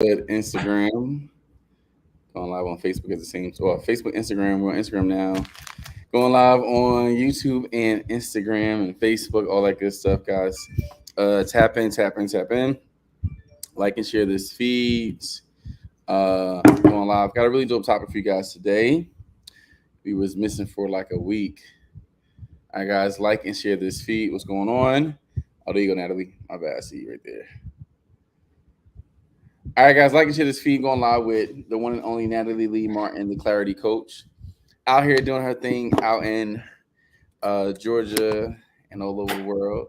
Instagram. Going live on Facebook at the same time. Well, Facebook, Instagram. We're on Instagram now. Going live on YouTube and Instagram and Facebook, all that good stuff, guys. Tap in, tap in, tap in. Like and share this feed. Going live. Got a really dope topic for you guys today. We was missing for like a week. All right, guys, like and share this feed. What's going on? Oh, there you go, Natalie. My bad. I see you right there. All right, guys, like and share this feed. Going live with the one and only Natalie Lee Martin, the Clarity Coach, out here doing her thing out in Georgia and all over the world.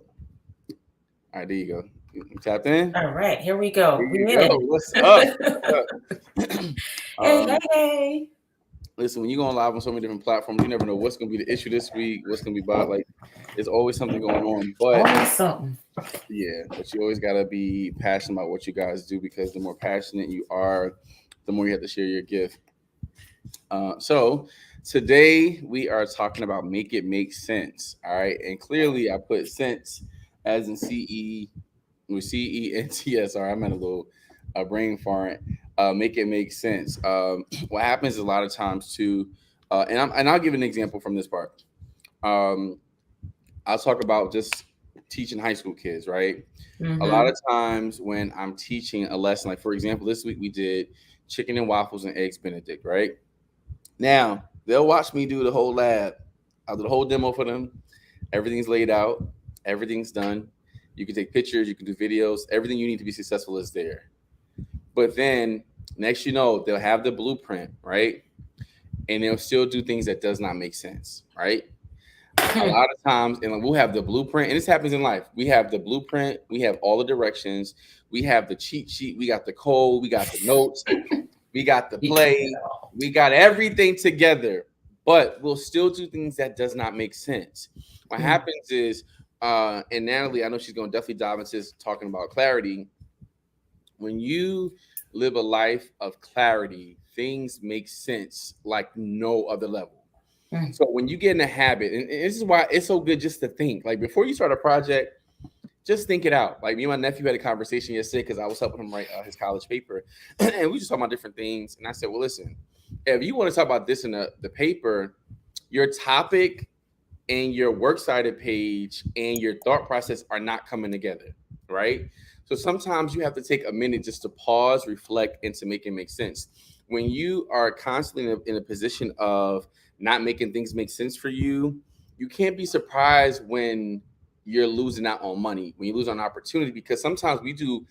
All right, there you go. You tapped in. All right, here we go. There you go. What's up? What's up? Hey. Listen, when you're going live on so many different platforms, you never know what's going to be the issue this week, what's going to be about. Like, there's always something going on. But always something. Yeah, but you always got to be passionate about what you guys do, because the more passionate you are, the more you have to share your gift. So today we are talking about make it make sense. All right. And clearly I put sense as in CENTS. Sorry, I'm at a little brain fart. Make it make sense. What happens a lot of times too, and I'll give an example from this part. I'll talk about just teaching high school kids, right? A lot of times when I'm teaching a lesson, like for example, this week we did chicken and waffles and eggs Benedict, right? Now they'll watch me do the whole lab. I'll do the whole demo for them. Everything's laid out. Everything's done. You can take pictures. You can do videos. Everything you need to be successful is there. But then next, they'll have the blueprint, right? And they'll still do things that does not make sense, right? A lot of times, and we'll have the blueprint, and this happens in life. We have the blueprint. We have all the directions. We have the cheat sheet. We got the code. We got the notes. We got the play. We got everything together, but we'll still do things that does not make sense. What happens is, and Natalie, I know she's going to definitely dive into this, talking about clarity. When you live a life of clarity, things make sense like no other level. So when you get in a habit, and this is why it's so good just to think, like before you start a project, just think it out. Like me and my nephew had a conversation yesterday because I was helping him write his college paper, and we just talking about different things. And I said, well, listen, if you want to talk about this in the paper, your topic and your works cited page and your thought process are not coming together, right? So sometimes you have to take a minute just to pause, reflect, and to make it make sense. When you are constantly in a position of not making things make sense for you, you can't be surprised when you're losing out on money, when you lose on opportunity, because sometimes we give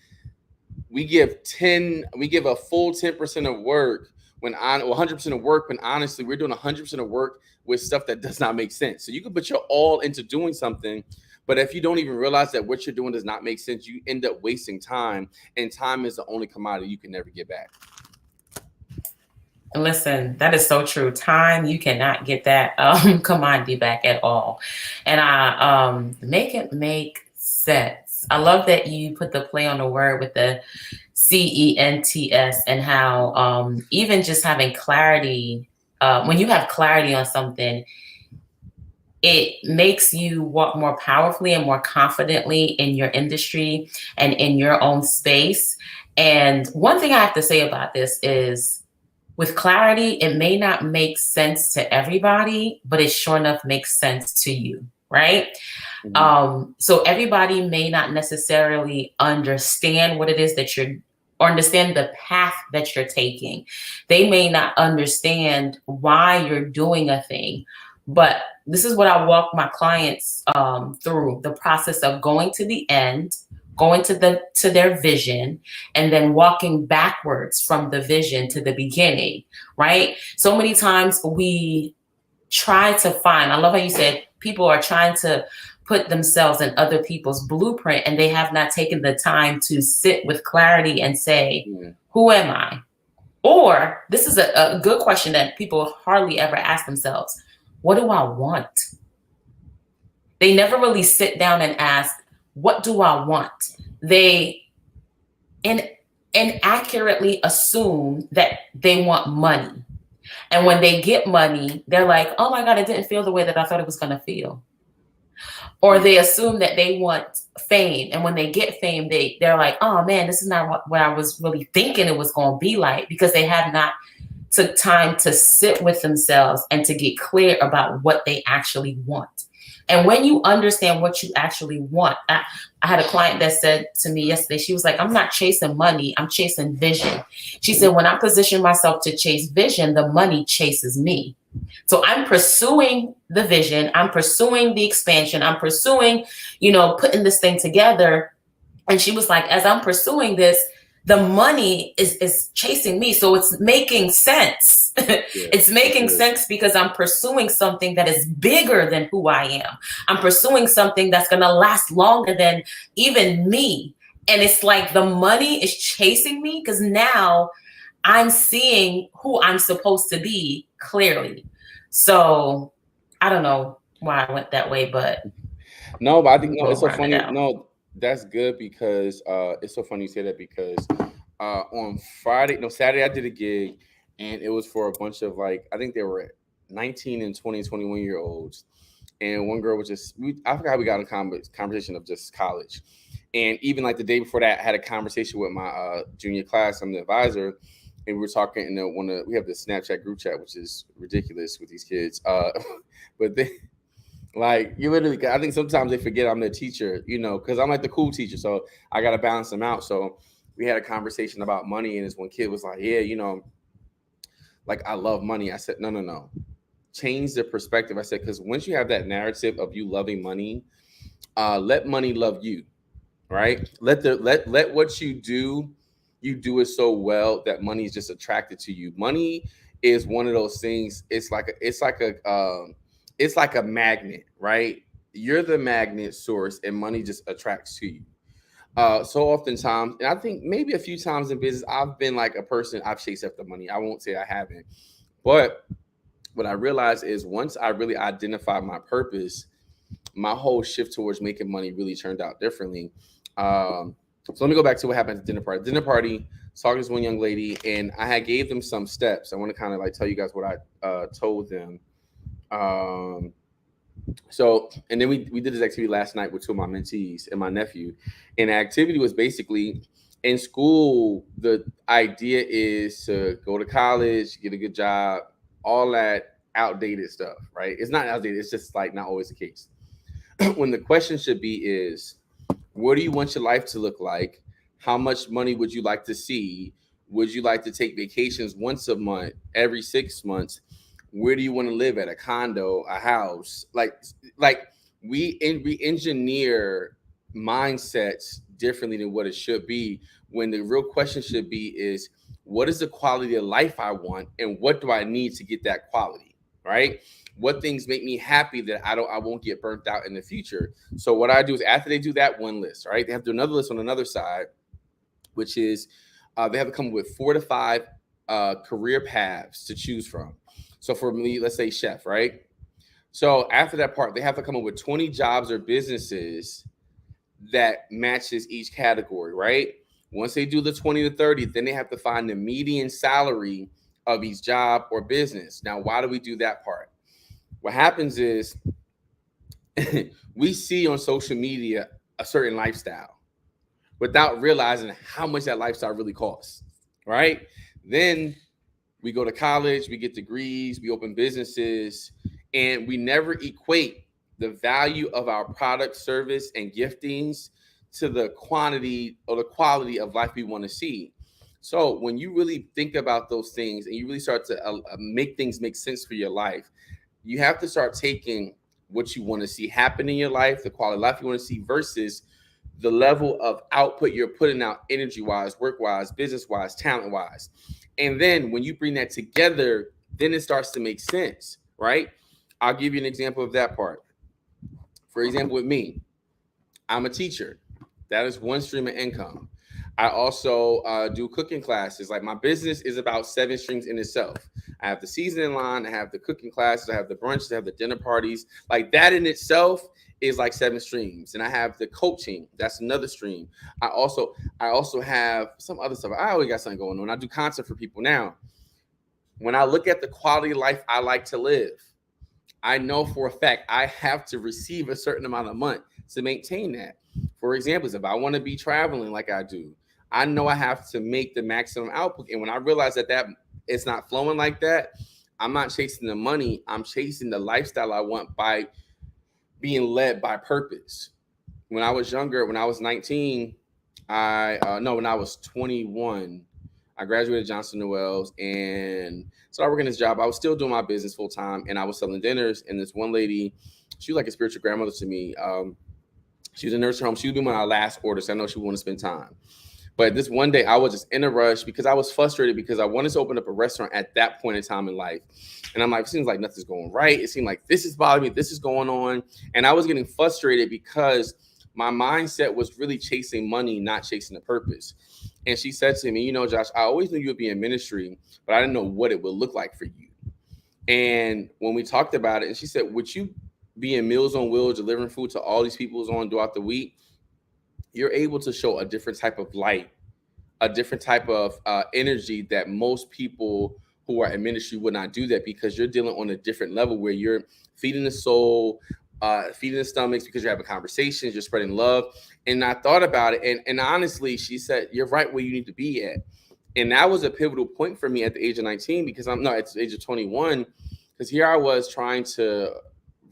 a full 10% of work when 100% of work, when honestly we're doing 100% of work with stuff that does not make sense. So you can put your all into doing something, but if you don't even realize that what you're doing does not make sense, you end up wasting time, and time is the only commodity you can never get back. Listen, that is so true. Time, you cannot get that commodity back at all. And I make it make sense. I love that you put the play on the word with the CENTS, and how even just having clarity, when you have clarity on something, it makes you walk more powerfully and more confidently in your industry and in your own space. And one thing I have to say about this is, with clarity, it may not make sense to everybody, but it sure enough makes sense to you, right? So everybody may not necessarily understand what it is that or understand the path that you're taking. They may not understand why you're doing a thing, but this is what I walk my clients through: the process of going to the end, going to their vision, and then walking backwards from the vision to the beginning, right? So many times we try to find, I love how you said people are trying to put themselves in other people's blueprint, and they have not taken the time to sit with clarity and say, who am I? Or this is a good question that people hardly ever ask themselves: what do I want? They never really sit down and ask, what do I want? They inaccurately assume that they want money. And when they get money, they're like, oh my God, it didn't feel the way that I thought it was going to feel. or they assume that they want fame, and when they get fame, they're like, oh man, this is not what I was really thinking it was going to be like, because they have not took time to sit with themselves and to get clear about what they actually want. And when you understand what you actually want, I had a client that said to me yesterday, she was like, I'm not chasing money, I'm chasing vision. She said, when I position myself to chase vision, the money chases me. So I'm pursuing the vision, I'm pursuing the expansion, I'm pursuing, putting this thing together. And she was like, as I'm pursuing this, the money is chasing me. So it's making sense. Yeah, It's that's making good. sense because I'm pursuing something that is bigger than who I am. I'm pursuing something that's going to last longer than even me. And it's like the money is chasing me because now I'm seeing who I'm supposed to be clearly. So I don't know why I went that way, but No, but I think we no, will it's so run it funny. out. No, that's good because it's so funny you say that because on Friday, no, Saturday I did a gig and it was for a bunch of like I think they were 19 and 20, 21 year olds. And one girl was I forgot how we got in conversation of just college. And even like the day before that, I had a conversation with my junior class. I'm the advisor, and we were talking in we have the Snapchat group chat, which is ridiculous with these kids. But they, like you literally, I think sometimes they forget I'm their teacher, because I'm like the cool teacher, so I got to balance them out. So we had a conversation about money, and this one kid was like, "Yeah, like I love money." I said, "No, no, no, change the perspective." I said, "Because once you have that narrative of you loving money, let money love you, right? Let what you do it so well that money is just attracted to you. Money is one of those things. It's like a magnet, right? You're the magnet source, and money just attracts to you. So oftentimes, and I think maybe a few times in business, I've been like a person. I've chased after money. I won't say I haven't, but what I realized is once I really identified my purpose, my whole shift towards making money really turned out differently. So let me go back to what happened at the dinner party. Dinner party, I was talking to this one young lady, and I had gave them some steps. I want to kind of like tell you guys what I told them. Um, and then we did this activity last night with two of my mentees and my nephew. And the activity was basically in school, the idea is to go to college, get a good job, all that outdated stuff, right? It's not outdated, it's just like not always the case. When the question should be is, what do you want your life to look like? How much money would you like to see? Would you like to take vacations once a month, every 6 months? Where do you want to live at? A condo, a house? Like we engineer mindsets differently than what it should be. When the real question should be is, what is the quality of life I want, and what do I need to get that quality? Right? What things make me happy that I won't get burnt out in the future? So what I do is after they do that one list, right, they have to do another list on another side, which is they have to come up with 4 to 5 career paths to choose from. So for me, let's say chef, right? So after that part, they have to come up with 20 jobs or businesses that matches each category, right? Once they do the 20 to 30, then they have to find the median salary of each job or business. Now, why do we do that part? What happens is we see on social media a certain lifestyle without realizing how much that lifestyle really costs, right? Then we go to college, we get degrees, we open businesses, and we never equate the value of our product, service, and giftings to the quantity or the quality of life we want to see. So when you really think about those things and you really start to make things make sense for your life, you have to start taking what you want to see happen in your life, the quality of life you want to see, versus the level of output you're putting out energy wise, work wise, business wise, talent wise. And then when you bring that together, then it starts to make sense, right? I'll give you an example of that part. For example, with me, I'm a teacher. That is one stream of income. I also do cooking classes. Like my business is about 7 streams in itself. I have the seasoning line, I have the cooking classes, I have the brunches, I have the dinner parties. Like that in itself is like 7 streams. And I have the coaching. That's another stream. I also have some other stuff. I always got something going on. I do content for people now. When I look at the quality of life I like to live, I know for a fact I have to receive a certain amount of money to maintain that. For example, if I want to be traveling like I do, I know I have to make the maximum output. And when I realize that it's not flowing like that, I'm not chasing the money. I'm chasing the lifestyle I want by being led by purpose. When I was younger, when I was 19, when I was 21, I graduated Johnson and Wells and started working this job. I was still doing my business full time, and I was selling dinners. And this one lady, she was like a spiritual grandmother to me. She was in a nursing home. She would be my last order, so I know she would want to spend time. But this one day, I was just in a rush because I was frustrated because I wanted to open up a restaurant at that point in time in life. And I'm like, it seems like nothing's going right. It seemed like this is bothering me. This is going on. And I was getting frustrated because my mindset was really chasing money, not chasing the purpose. And she said to me, you know, Josh, I always knew you would be in ministry, but I didn't know what it would look like for you. And when we talked about it, and she said, would you be in Meals on Wheels, delivering food to all these people who's on throughout the week? You're able to show a different type of light, a different type of energy that most people who are in ministry would not do that, because you're dealing on a different level where you're feeding the soul, feeding the stomachs, because you're having conversations, you're spreading love. And I thought about it. And honestly, she said, you're right where you need to be at. And that was a pivotal point for me at the age of 19, because at the age of 21, because here I was trying to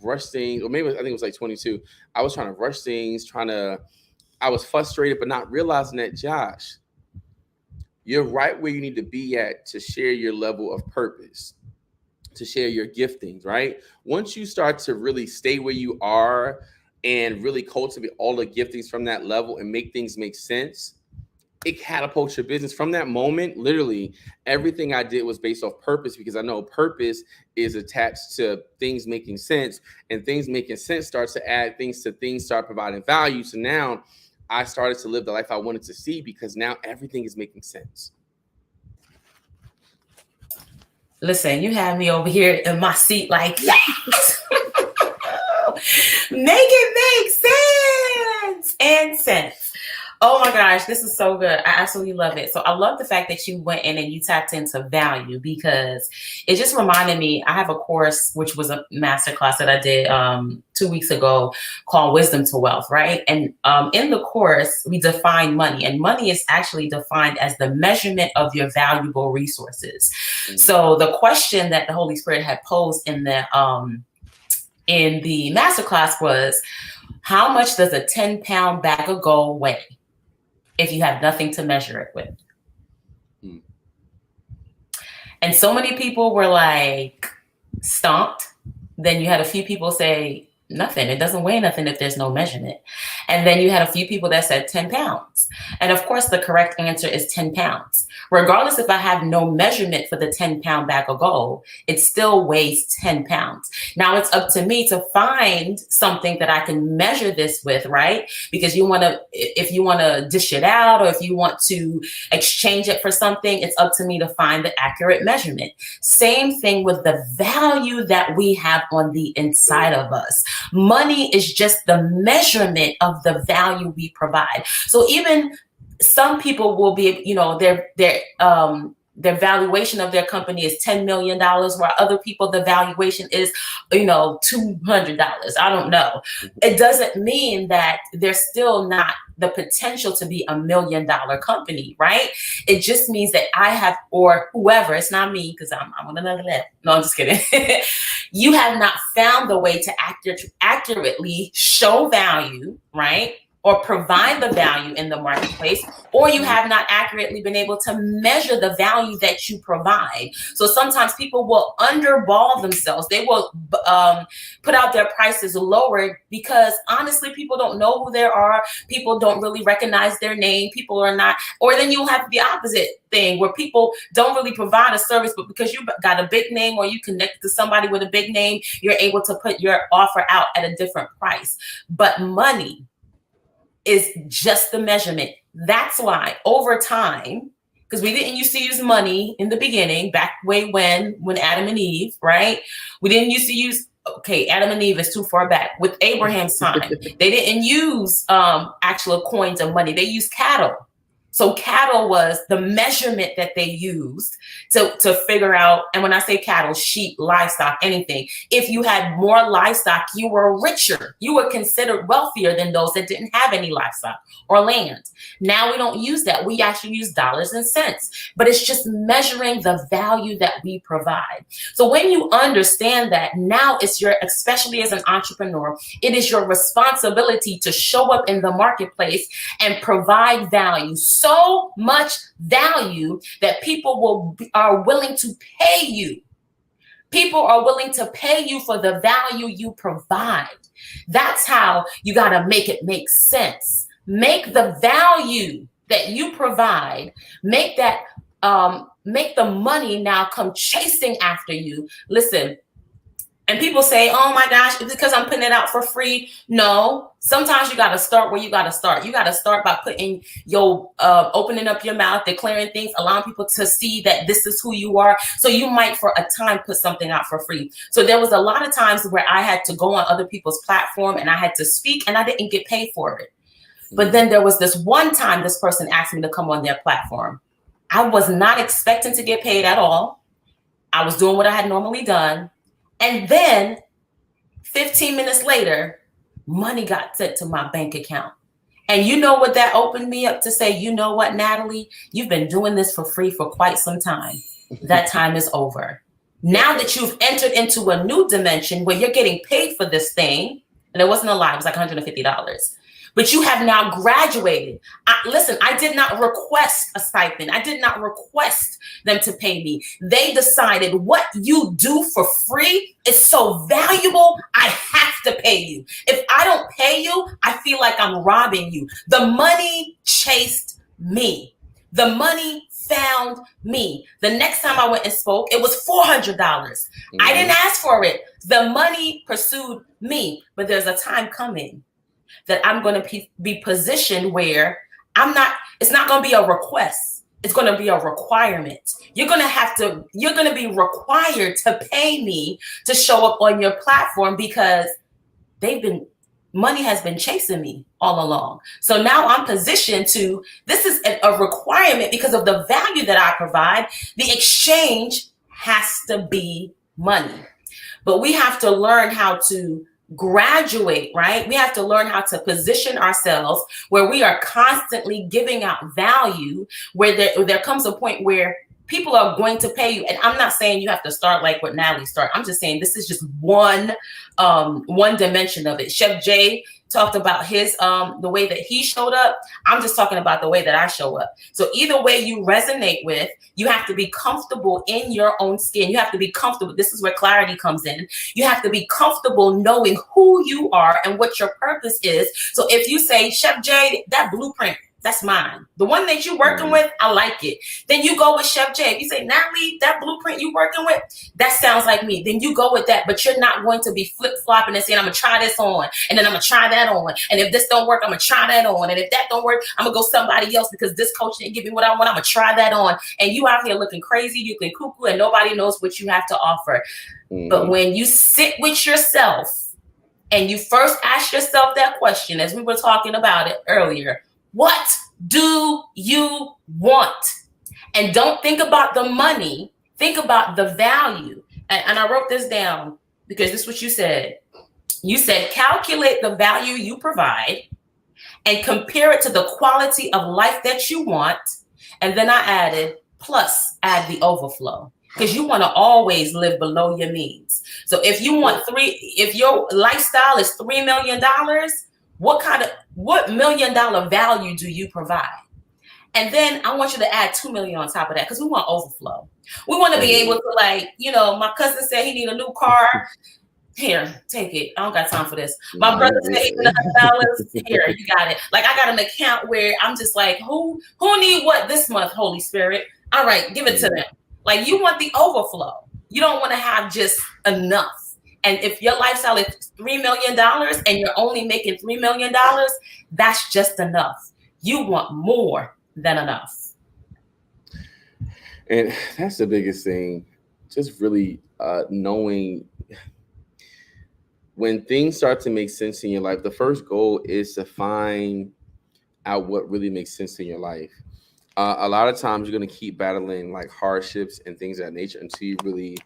rush things, or maybe I think it was like 22. I was trying to rush things, I was frustrated, but not realizing that, Josh, you're right where you need to be at to share your level of purpose, to share your giftings, right? Once you start to really stay where you are and really cultivate all the giftings from that level and make things make sense, it catapults your business. From that moment, literally, everything I did was based off purpose, because I know purpose is attached to things making sense, and things making sense starts to add things to things, start providing value. So now I started to live the life I wanted to see, because now everything is making sense. Listen, you have me over here in my seat like, yes! Make it make sense and sense. Oh my gosh, this is so good. I absolutely love it. So I love the fact that you went in and you tapped into value, because it just reminded me, I have a course, which was a masterclass that I did 2 weeks ago, called Wisdom to Wealth, right? And in the course, we define money, and money is actually defined as the measurement of your valuable resources. Mm-hmm. So the question that the Holy Spirit had posed in the masterclass was, how much does a 10-pound bag of gold weigh if you have nothing to measure it with? Hmm. And so many people were like stumped. Then you had a few people say, nothing. It doesn't weigh nothing if there's no measurement. And then you had a few people that said 10 pounds. And of course, the correct answer is 10 pounds. Regardless if I have no measurement for the 10-pound bag of gold, it still weighs 10 pounds. Now it's up to me to find something that I can measure this with, right? Because if you want to dish it out, or if you want to exchange it for something, it's up to me to find the accurate measurement. Same thing with the value that we have on the inside of us. Money is just the measurement of the value we provide. So even some people will be, their valuation of their company is $10 million, while other people, the valuation is, $200. I don't know. It doesn't mean that there's still not the potential to be $1 million company, right? It just means that I have, or whoever, it's not me, because I'm on another level. No, I'm just kidding. You have not found the way to accurately show value, right? Or provide the value in the marketplace, or you have not accurately been able to measure the value that you provide. So sometimes people will underball themselves. They will put out their prices lower, because honestly, people don't know who they are. People don't really recognize their name. People are not, or then you'll have the opposite thing where people don't really provide a service, but because you got a big name, or you connect to somebody with a big name, you're able to put your offer out at a different price. But money is just the measurement. That's why over time, because we didn't used to use money in the beginning, back way when Adam and Eve, right? We didn't used to use, Adam and Eve is too far back. With Abraham's time, they didn't use actual coins of money. They used cattle. So cattle was the measurement that they used to figure out. And when I say cattle, sheep, livestock, anything, if you had more livestock, you were richer. You were considered wealthier than those that didn't have any livestock or land. Now we don't use that. We actually use dollars and cents, but it's just measuring the value that we provide. So when you understand that, now it's your, especially as an entrepreneur, it is your responsibility to show up in the marketplace and provide value, so much value that are willing to pay you. People are willing to pay you for the value you provide. That's how you got to make it make sense. Make the value that you provide, make the money now come chasing after you. Listen, and people say, oh my gosh, it's because I'm putting it out for free. No, sometimes you got to start where you got to start. You got to start by putting your, opening up your mouth, declaring things, allowing people to see that this is who you are. So you might for a time put something out for free. So there was a lot of times where I had to go on other people's platform and I had to speak and I didn't get paid for it. But then there was this one time this person asked me to come on their platform. I was not expecting to get paid at all. I was doing what I had normally done. And then 15 minutes later, money got sent to my bank account. And you know what that opened me up to say? You know what, Natalie? You've been doing this for free for quite some time. That time is over. Now that you've entered into a new dimension where you're getting paid for this thing, and it wasn't a lie, it was like $150. But you have now graduated. Listen, I did not request a stipend. I did not request them to pay me. They decided what you do for free is so valuable, I have to pay you. If I don't pay you, I feel like I'm robbing you. The money chased me. The money found me. The next time I went and spoke, it was $400. I didn't ask for it. The money pursued me. But there's a time coming that I'm going to be positioned where it's not going to be a request. It's going to be a requirement. You're going to be required to pay me to show up on your platform because money has been chasing me all along. So now I'm positioned this is a requirement because of the value that I provide. The exchange has to be money. But we have to learn how to graduate, right? We have to learn how to position ourselves where we are constantly giving out value, where there comes a point where people are going to pay you. And I'm not saying you have to start like what Natalie started. I'm just saying this is just one dimension of it. Chef J talked about the way that he showed up. I'm just talking about the way that I show up. So either way you resonate with, you have to be comfortable in your own skin. You have to be comfortable. This is where clarity comes in. You have to be comfortable knowing who you are and what your purpose is. So if you say, Chef J, that blueprint, that's mine. The one that you're working with, I like it. Then you go with Chef J. If you say, Natalie, that blueprint you working with, that sounds like me. Then you go with that. But you're not going to be flip-flopping and saying, I'm going to try this on. And then I'm going to try that on. And if this don't work, I'm going to try that on. And if that don't work, I'm going to go somebody else because this coach didn't give me what I want. I'm going to try that on. And you out here looking crazy, you can cuckoo, and nobody knows what you have to offer. But when you sit with yourself and you first ask yourself that question, as we were talking about it earlier, what do you want? And don't think about the money. Think about the value. And I wrote this down because this is what you said. You said, calculate the value you provide and compare it to the quality of life that you want. And then I added, plus add the overflow. Because you want to always live below your means. So if your lifestyle is $3 million, what $1 million value do you provide? And then I want you to add 2 million on top of that because we want overflow. We want to be able to my cousin said he need a new car. Here, take it. I don't got time for this. My brother said he need $100. Here, you got it. Like I got an account where I'm just like, who need what this month, Holy Spirit? All right, give it to them. Like you want the overflow. You don't want to have just enough. And if your lifestyle is $3 million and you're only making $3 million, that's just enough. You want more than enough. And that's the biggest thing. Just really knowing when things start to make sense in your life, the first goal is to find out what really makes sense in your life. A lot of times you're going to keep battling like hardships and things of that nature until you really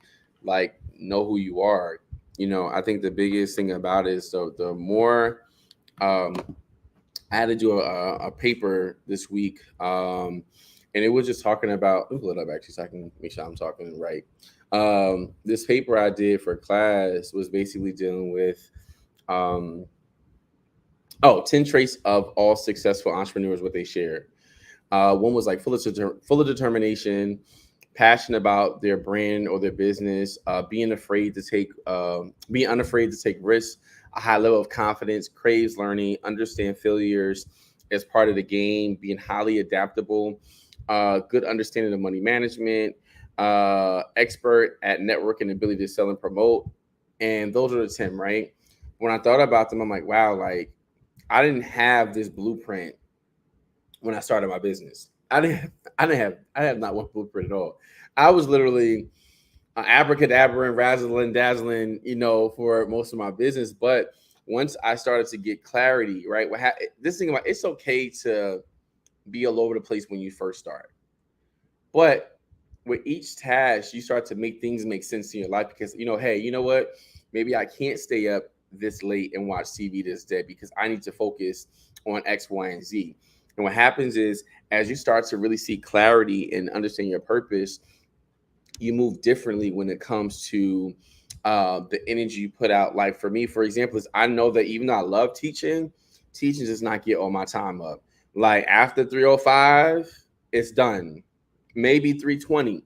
like know who you are. I think the biggest thing about it is the more um, I had to do a paper this week, and it was just talking about. Let me pull it up actually, so I can make sure I'm talking right. This paper I did for class was basically dealing with um, 10 traits of all successful entrepreneurs, what they share. One was like full of determination, passionate about their brand or their business, being unafraid to take risks, a high level of confidence, craves learning, understand failures as part of the game, being highly adaptable, good understanding of money management, expert at networking, ability to sell and promote. And those are the 10, right? When I thought about them, I'm like, wow, like I didn't have this blueprint when I started my business. I have not one blueprint at all. I was literally abracadabra and razzling dazzling, for most of my business. But once I started to get clarity, right? This thing about it's okay to be all over the place when you first start, but with each task, you start to make things make sense in your life because hey, you know what? Maybe I can't stay up this late and watch TV this day because I need to focus on X, Y, and Z. And what happens is as you start to really see clarity and understand your purpose, you move differently when it comes to the energy you put out. Like for me, for example, is I know that even though I love teaching, teaching does not get all my time up. Like after 3:05, it's done. Maybe 3:20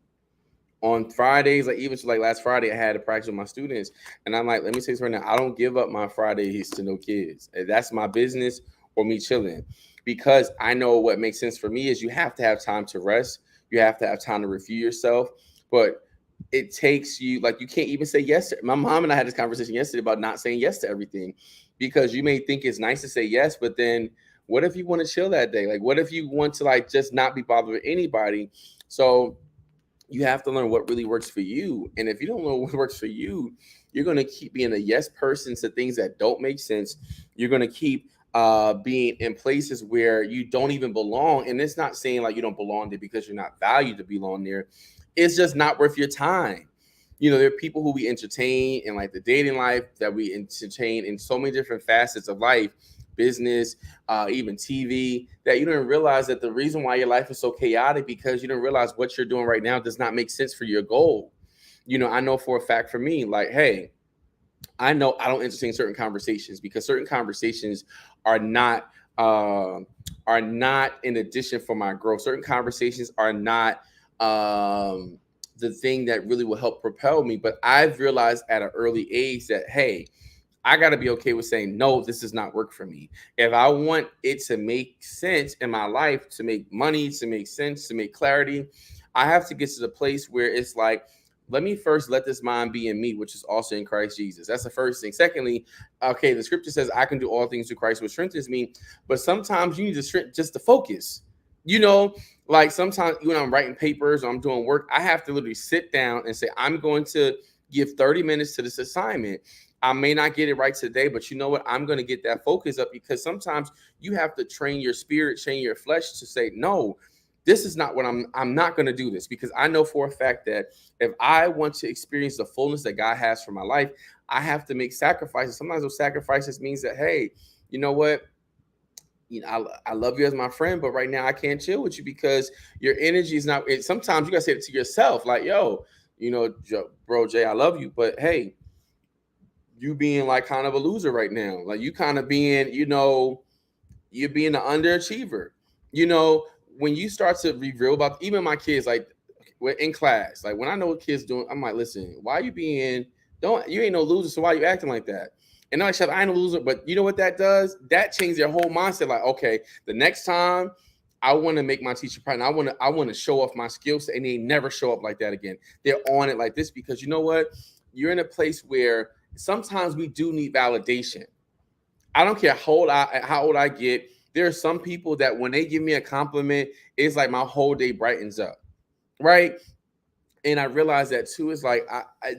on Fridays, like even like last Friday, I had a practice with my students, and I'm like, let me say this right now, I don't give up my Fridays to no kids. That's my business or me chilling, because I know what makes sense for me is you have to have time to rest, you have to have time to review yourself, but it takes you like you can't even say yes to. My mom and I had this conversation yesterday about not saying yes to everything, because you may think it's nice to say yes, but then what if you want to chill that day? Like, what if you want to like just not be bothered with anybody? So you have to learn what really works for you. And if you don't know what works for you, you're going to keep being a yes person to things that don't make sense. You're going to keep being in places where you don't even belong. And it's not saying like you don't belong there because you're not valued to belong there. It's just not worth your time. There are people who we entertain in like the dating life, that we entertain in so many different facets of life, business, even TV, that you don't realize that the reason why your life is so chaotic because you don't realize what you're doing right now does not make sense for your goal. I know for a fact for me, like, hey, I know I don't entertain certain conversations because certain conversations are not uh, are not in addition for my growth. Certain conversations are not the thing that really will help propel me. But I've realized at an early age that hey, I got to be okay with saying, no, this does not work for me. If I want it to make sense in my life, to make money, to make sense, to make clarity, I have to get to the place where it's like, let me first let this mind be in me, which is also in Christ Jesus. That's the first thing. Secondly, okay, the scripture says I can do all things through Christ, which strengthens me. But sometimes you need to strength just to focus. You know, like sometimes when I'm writing papers or I'm doing work, I have to literally sit down and say, I'm going to give 30 minutes to this assignment. I may not get it right today, but you know what? I'm going to get that focus up, because sometimes you have to train your spirit, train your flesh to say, no, this is not what I'm not going to do this, because I know for a fact that if I want to experience the fullness that God has for my life, I have to make sacrifices. Sometimes those sacrifices means that, hey, you know what? I love you as my friend, but right now I can't chill with you because your energy is not. Sometimes you gotta say it to yourself, like, yo, bro, Jay, I love you, but hey, you being like kind of a loser right now. Like you kind of being, you're being an underachiever. You know, when you start to reveal about even my kids, like in class, like when I know what kids doing, I'm like, listen, why you being don't you ain't no loser, so why you acting like that? And I'm like, Chef, I ain't no loser, but you know what that does? That changes their whole mindset. Like, okay, the next time I want to make my teacher proud, and I want to show off my skills, and they never show up like that again. They're on it like this because you know what? You're in a place where sometimes we do need validation. I don't care how old I get. There are some people that when they give me a compliment, it's like my whole day brightens up, right? And I realized that too. Is like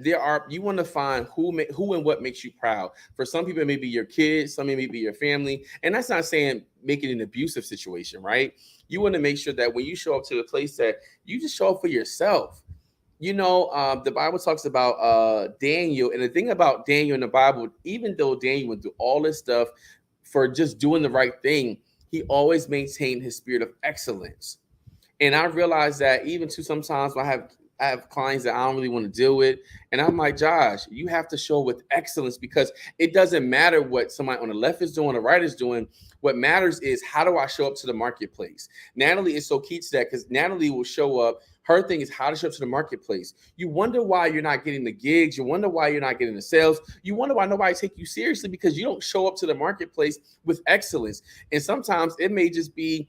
there are, you want to find who and what makes you proud. For some people, it may be your kids. Some may be your family. And that's not saying make it an abusive situation, right? You want to make sure that when you show up to the place, that you just show up for yourself. The Bible talks about Daniel, and the thing about Daniel in the Bible, even though Daniel would do all this stuff for just doing the right thing, he always maintained his spirit of excellence. And I realized that even too sometimes when I have clients that I don't really want to deal with, and I'm like, Josh, you have to show with excellence, because it doesn't matter what somebody on the left is doing, the right is doing. What matters is, how do I show up to the marketplace? Natalie is so key to that, because Natalie will show up. Her thing is how to show up to the marketplace. You wonder why you're not getting the gigs. You wonder why you're not getting the sales. You wonder why nobody take you seriously, because you don't show up to the marketplace with excellence. And sometimes it may just be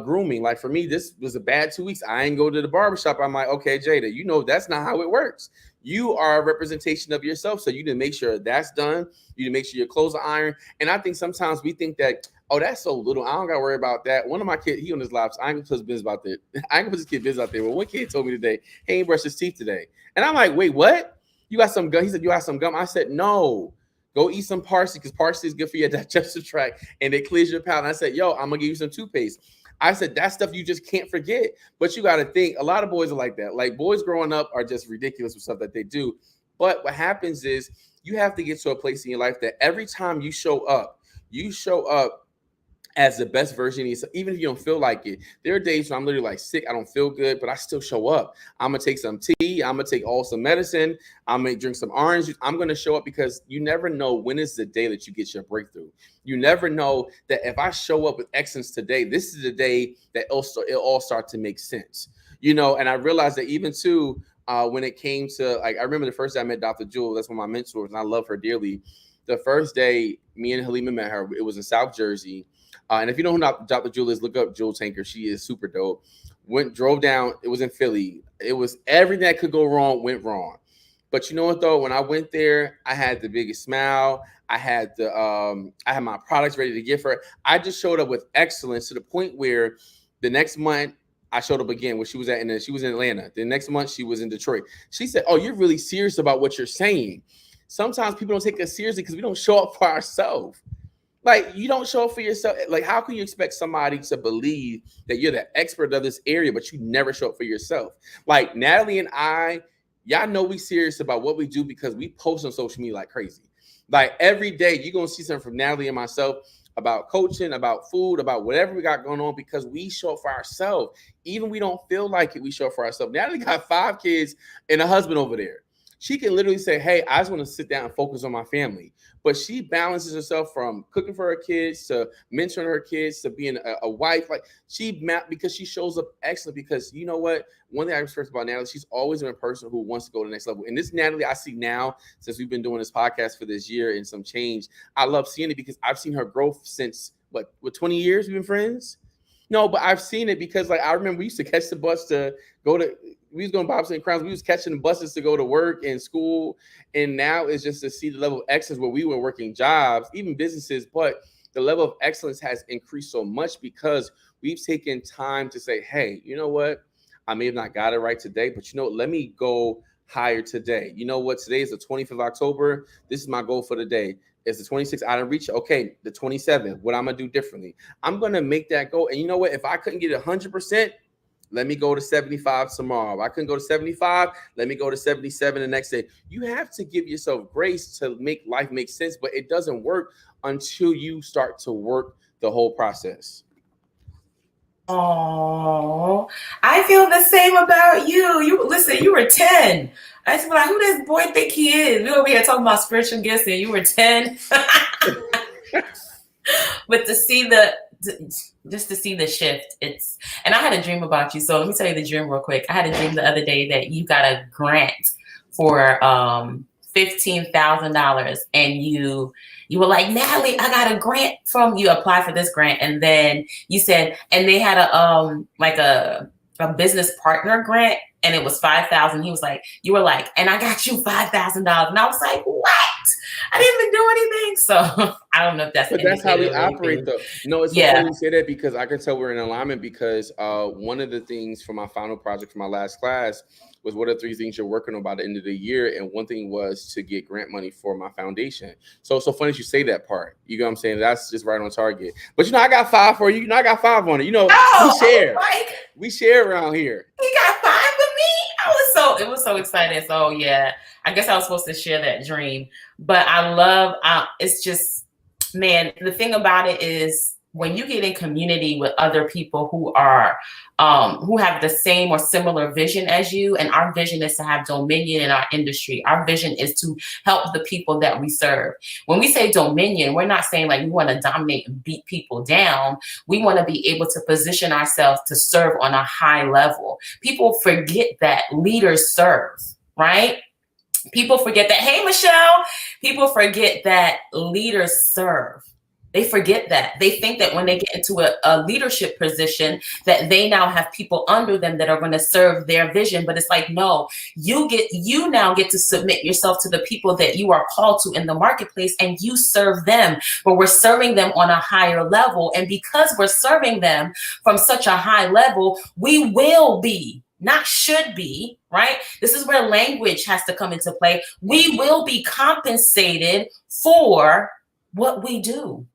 grooming. Like for me, this was a bad 2 weeks. I ain't go to the barbershop. I'm like, okay, Jada, that's not how it works. You are a representation of yourself. So you need to make sure that's done. You need to make sure your clothes are ironed. And I think sometimes we think that, oh, that's so little, I don't gotta worry about that. One of my kids, he on his laps. I ain't gonna put his business about that. I ain't gonna put his kid business out there. Well, one kid told me today, he ain't brushed his teeth today. And I'm like, wait, what? You got some gum? He said, you got some gum? I said, no. Go eat some parsley, because parsley is good for your digestive tract and it clears your palate. And I said, yo, I'm gonna give you some toothpaste. I said, that stuff you just can't forget. But you got to think, a lot of boys are like that. Like boys growing up are just ridiculous with stuff that they do. But what happens is, you have to get to a place in your life that every time you show up as the best version of yourself, even if you don't feel like it. There are days when I'm literally like sick, I don't feel good, but I still show up. I'm gonna take some tea, I'm gonna take some medicine, I'm gonna drink some orange juice. I'm gonna show up, because you never know when is the day that you get your breakthrough. You never know that if I show up with excellence today, this is the day that it'll all start to make sense. And I realized that even too, when it came to, like, I remember the first day I met Dr. Jewel. That's one of my mentors, and I love her dearly. The first day me and Halima met her, it was in South Jersey. And if you know who Dr. Jewel is, look up Jewel Tanker. She is super dope. Drove down. It was in Philly. It was everything that could go wrong went wrong. But you know what though? When I went there, I had the biggest smile. I had my products ready to give her. I just showed up with excellence, to the point where the next month I showed up again where she was at, and she was in Atlanta. The next month she was in Detroit. She said, "Oh, you're really serious about what you're saying." Sometimes people don't take us seriously because we don't show up for ourselves. Like, you don't show up for yourself. Like, how can you expect somebody to believe that you're the expert of this area, but you never show up for yourself? Like Natalie and I, y'all know we serious about what we do because we post on social media like crazy. Like every day, you're gonna see something from Natalie and myself about coaching, about food, about whatever we got going on, because we show up for ourselves. Even we don't feel like it, we show up for ourselves. Natalie got 5 kids and a husband over there. She can literally say, hey, I just want to sit down and focus on my family. But she balances herself from cooking for her kids to mentoring her kids to being a wife. Like because she shows up excellent. Because you know what? One thing I respect about Natalie, she's always been a person who wants to go to the next level. And this Natalie I see now, since we've been doing this podcast for this year and some change, I love seeing it because I've seen her growth since, what 20 years we've been friends? No, but I've seen it because, like, I remember we used to catch the bus to go to, we was going to Bob's and Crowns. We was catching the buses to go to work and school. And now it's just to see the level of excellence where we were working jobs, even businesses, but the level of excellence has increased so much because we've taken time to say, hey, you know what? I may have not got it right today, but let me go higher today. You know what? Today is the 25th of October. This is my goal for the day. It's the 26th. I didn't reach it. Okay, the 27th. What I'm going to do differently? I'm going to make that go. And you know what? If I couldn't get 100%, let me go to 75 tomorrow. If I couldn't go to 75, let me go to 77 the next day. You have to give yourself grace to make life make sense, but it doesn't work until you start to work the whole process. Oh, I feel the same about you. You listen, you were 10. I just be like, who does boy think he is? We over here talking about spiritual gifts and you were 10. But to see the shift, and I had a dream about you. So let me tell you the dream real quick. I had a dream the other day that you got a grant for $15,000, and you were like, Natalie, I got a grant from you. Apply for this grant, and then you said, and they had a business partner grant, and it was 5,000. He was like, you were like, and I got you $5,000. And I was like, what? I didn't even do anything. So I don't know if that's But that's how we indicative of operate, anything. though. No, it's so Yeah. funny you say that because I can tell we're in alignment. Because one of the things for my final project for my last class was what are 3 things you're working on by the end of the year, and one thing was to get grant money for my foundation. So it's so funny that you say that part. You know what I'm saying? That's just right on target. But I got 5 for you. I got 5 on it. We Oh, I was share. like, We share around here. he got 5 for me. It was so exciting. So yeah, I guess I was supposed to share that dream. But I love, it's just, man, the thing about it is when you get in community with other people who have the same or similar vision as you, and our vision is to have dominion in our industry. Our vision is to help the people that we serve. When we say dominion, we're not saying like we want to dominate and beat people down. We want to be able to position ourselves to serve on a high level. People forget that leaders serve, right? People forget that. Hey, Michelle. People forget that leaders serve. They forget that. They think that when they get into a leadership position, that they now have people under them that are going to serve their vision. But it's like, no, you now get to submit yourself to the people that you are called to in the marketplace, and you serve them. But we're serving them on a higher level. And because we're serving them from such a high level, we will be, not should be, right? This is where language has to come into play. We will be compensated for what we do.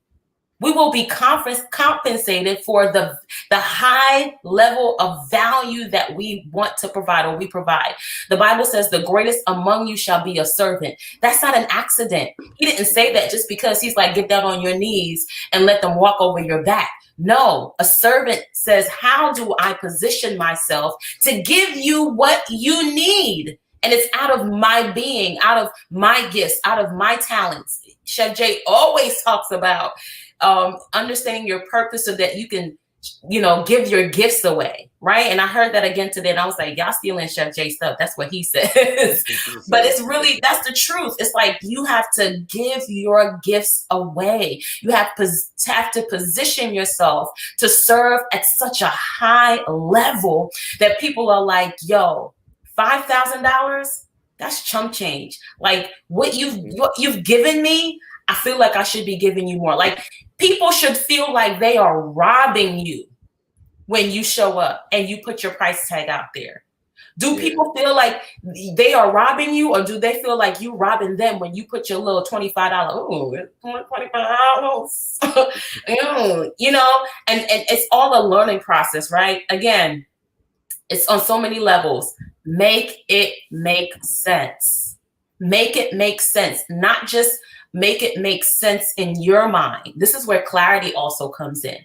We will be compensated for the high level of value that we want to provide, or we provide. The Bible says the greatest among you shall be a servant. That's not an accident. He didn't say that just because he's like, get down on your knees and let them walk over your back. No, a servant says, how do I position myself to give you what you need? And it's out of my being, out of my gifts, out of my talents. Chef J always talks about understanding your purpose so that you can, give your gifts away, right? And I heard that again today, and I was like, y'all stealing Chef J stuff. That's what he says. But it's really, that's the truth. It's like you have to give your gifts away. You have to position yourself to serve at such a high level that people are like, yo, $5,000, that's chump change. Like what you've given me, I feel like I should be giving you more. Like people should feel like they are robbing you when you show up and you put your price tag out there. Do people feel like they are robbing you, or do they feel like you robbing them when you put your little $25, $25, and it's all a learning process, right? Again, it's on so many levels. Make it make sense. Make it make sense, not just make it make sense in your mind. This is where clarity also comes in.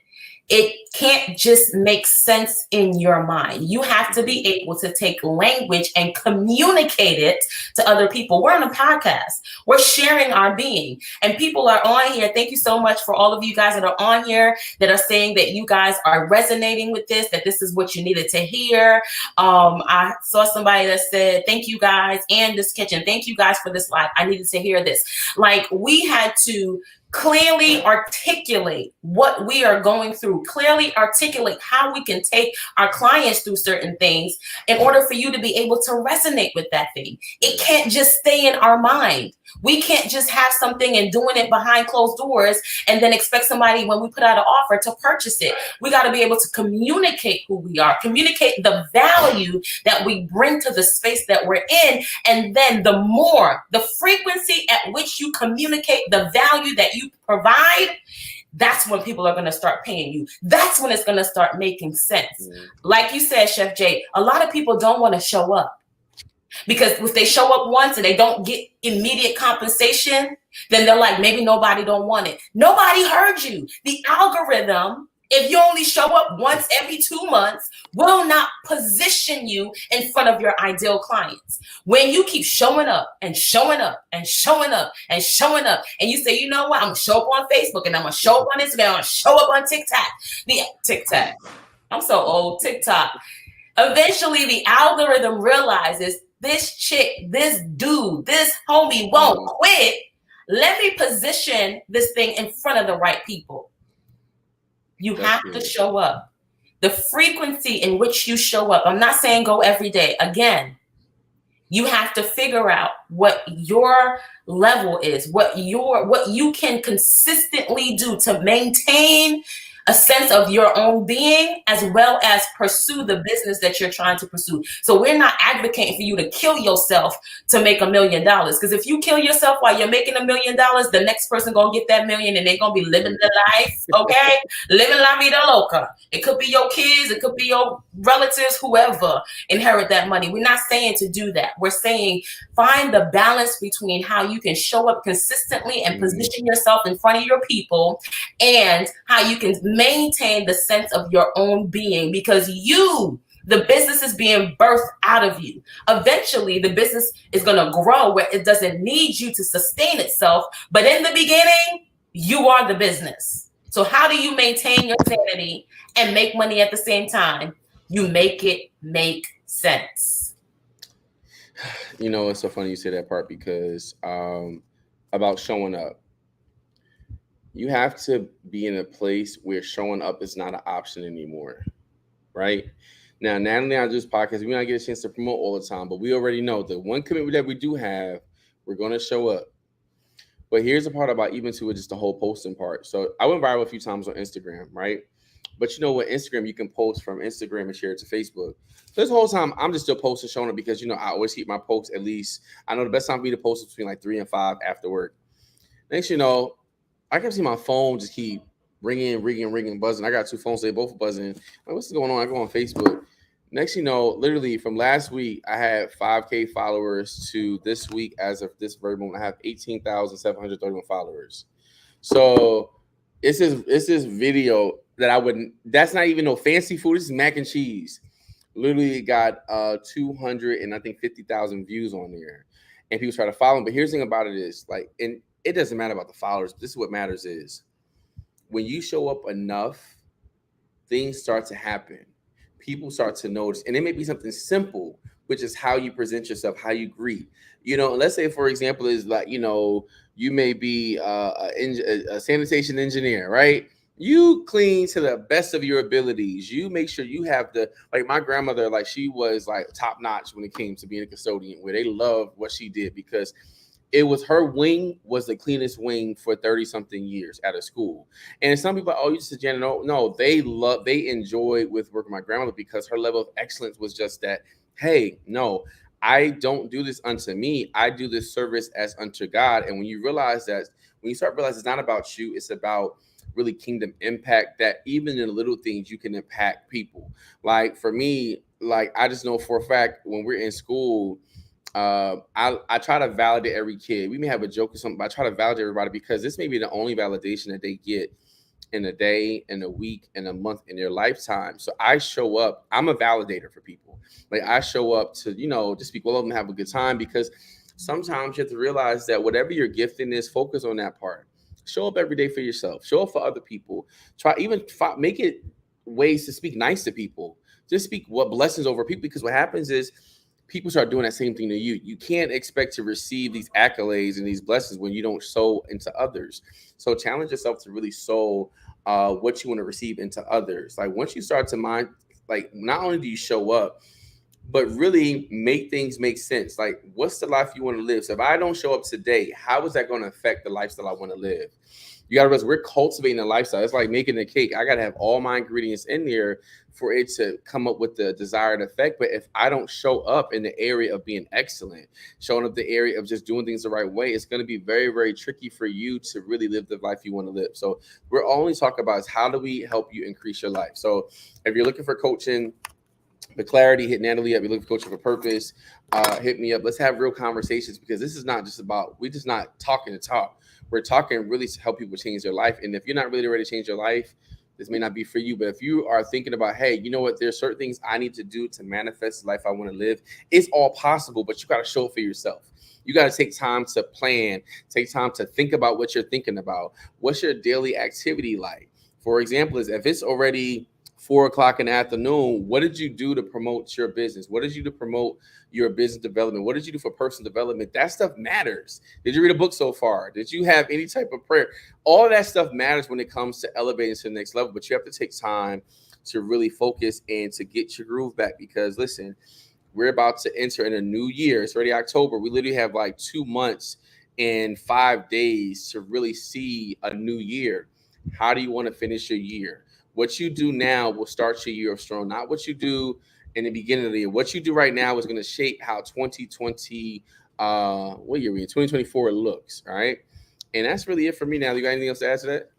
It can't just make sense in your mind. You have to be able to take language and communicate it to other people. We're on a podcast. We're sharing our being. And people are on here. Thank you so much for all of you guys that are on here that are saying that you guys are resonating with this, that this is what you needed to hear. I saw somebody that said, thank you guys, and this kitchen. Thank you guys for this live. I needed to hear this. Like we had to clearly articulate what we are going through, clearly articulate how we can take our clients through certain things in order for you to be able to resonate with that thing. It can't just stay in our mind. We can't just have something and doing it behind closed doors and then expect somebody when we put out an offer to purchase it. We got to be able to communicate who we are, communicate the value that we bring to the space that we're in. And then the frequency at which you communicate the value that you provide, that's when people are going to start paying you. That's when it's going to start making sense. Like you said, Chef J, a lot of people don't want to show up. Because if they show up once and they don't get immediate compensation, then they're like, maybe nobody don't want it. Nobody heard you. The algorithm, if you only show up once every 2 months, will not position you in front of your ideal clients. When you keep showing up and showing up and showing up and showing up, and you say, you know what, I'm going to show up on Facebook and I'm going to show up on Instagram, I'm going to show up on TikTok. I'm so old, TikTok. Eventually, the algorithm realizes this chick, this dude, this homie won't quit. Let me position this thing in front of the right people. You have to show up. the frequency in which you show up. I'm not saying go every day. Again, you have to figure out what your level is, what you can consistently do to maintain a sense of your own being, as well as pursue the business that you're trying to pursue. So we're not advocating for you to kill yourself to make $1 million, because if you kill yourself while you're making $1 million, the next person gonna get that million and they're gonna be living the life, okay, living la vida loca. It could be your kids, it could be your relatives, whoever inherit that money. We're not saying to do that. We're saying find the balance between how you can show up consistently and position yourself in front of your people, and how you can maintain the sense of your own being, because the business is being birthed out of you. Eventually, the business is going to grow where it doesn't need you to sustain itself. But in the beginning, you are the business. So how do you maintain your sanity and make money at the same time? You make it make sense. You know, it's so funny you say that part, because about showing up, you have to be in a place where showing up is not an option anymore, right? Now, Natalie and I do this podcast. We don't get a chance to promote all the time, but we already know the one commitment that we do have, we're going to show up. But here's the part about even to it, just the whole posting part. So I went viral a few times on Instagram, right? But you know what, Instagram, you can post from Instagram and share it to Facebook. So this whole time, I'm just still posting, showing up, because, you know, I always keep my posts at least, I know the best time for me to post is between like 3 and 5 after work. Next, you know, I kept seeing my phone just keep ringing, buzzing. I got 2 phones, they both buzzing. Like, what's going on? I go on Facebook. Next, you know, literally from last week, I had 5K followers to this week, as of this very moment, I have 18,731 followers. So it's this video that that's not even no fancy food. This is mac and cheese. Literally got 200 and I think 50,000 views on there. And people try to follow me. But here's the thing about it is, like, and it doesn't matter about the followers. This is what matters is when you show up enough, things start to happen. People start to notice. And it may be something simple, which is how you present yourself, how you greet. You know, let's say, for example, is like, you know, you may be a sanitation engineer, right? You clean to the best of your abilities. You make sure you have like my grandmother, like she was like top notch when it came to being a custodian, where they loved what she did, because it was her wing was the cleanest wing for 30 something years at a school. And some people, oh, you just a janitor. No, they enjoyed with working with my grandmother, because her level of excellence was just that, hey, no, I don't do this unto me. I do this service as unto God. And when you realize that, when you start realizing it's not about you, it's about really kingdom impact, that even in the little things you can impact people. Like for me, like I just know for a fact when we're in school, I try to validate every kid. We may have a joke or something, but I try to validate everybody, because this may be the only validation that they get in a day, in a week, in a month, in their lifetime. So I show up. I'm a validator for people. Like I show up to, you know, just speak well of them, have a good time, because sometimes you have to realize that whatever your gifting is, focus on that part. Show up every day for yourself. Show up for other people. Make it ways to speak nice to people. Just speak what blessings over people, because what happens is people start doing that same thing to you. You can't expect to receive these accolades and these blessings when you don't sow into others. So challenge yourself to really sow what you want to receive into others. Like once you start to mind, like not only do you show up, but really make things make sense. Like, what's the life you want to live? So if I don't show up today, how is that going to affect the lifestyle I want to live? You got to realize we're cultivating a lifestyle. It's like making a cake. I got to have all my ingredients in there for it to come up with the desired effect. But if I don't show up in the area of being excellent, showing up the area of just doing things the right way, it's going to be very, very tricky for you to really live the life you want to live. So we're only talking about is how do we help you increase your life? So if you're looking for coaching, the clarity, hit Natalie up. You're looking for coaching for purpose, hit me up. Let's have real conversations, because this is not just about, we're just not talking to talk. We're talking really to help people change their life. And if you're not really ready to change your life, this may not be for you. But if you are thinking about, hey, you know what, there's certain things I need to do to manifest the life I want to live, it's all possible, but you got to show it for yourself. You got to take time to plan, take time to think about what you're thinking about. What's your daily activity like? For example, is if it's already 4:00 in the afternoon, what did you do to promote your business? What did you do to promote your business development? What did you do for personal development? That stuff matters. Did you read a book so far? Did you have any type of prayer? All of that stuff matters when it comes to elevating to the next level, but you have to take time to really focus and to get your groove back. Because listen, we're about to enter in a new year. It's already October. We literally have like 2 months and 5 days to really see a new year. How do you want to finish your year? What you do now will start your year off strong, not what you do in the beginning of the year. What you do right now is going to shape how 2020, what year are we in? 2024 looks, all right? And that's really it for me now. You got anything else to add to that?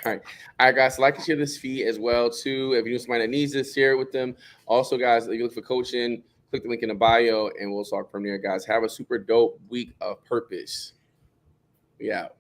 All right. All right, guys. So like and share this feed as well, too. If you know somebody that needs this, share it with them. Also, guys, if you look for coaching, click the link in the bio and we'll start from there, guys. Have a super dope week of purpose. We out.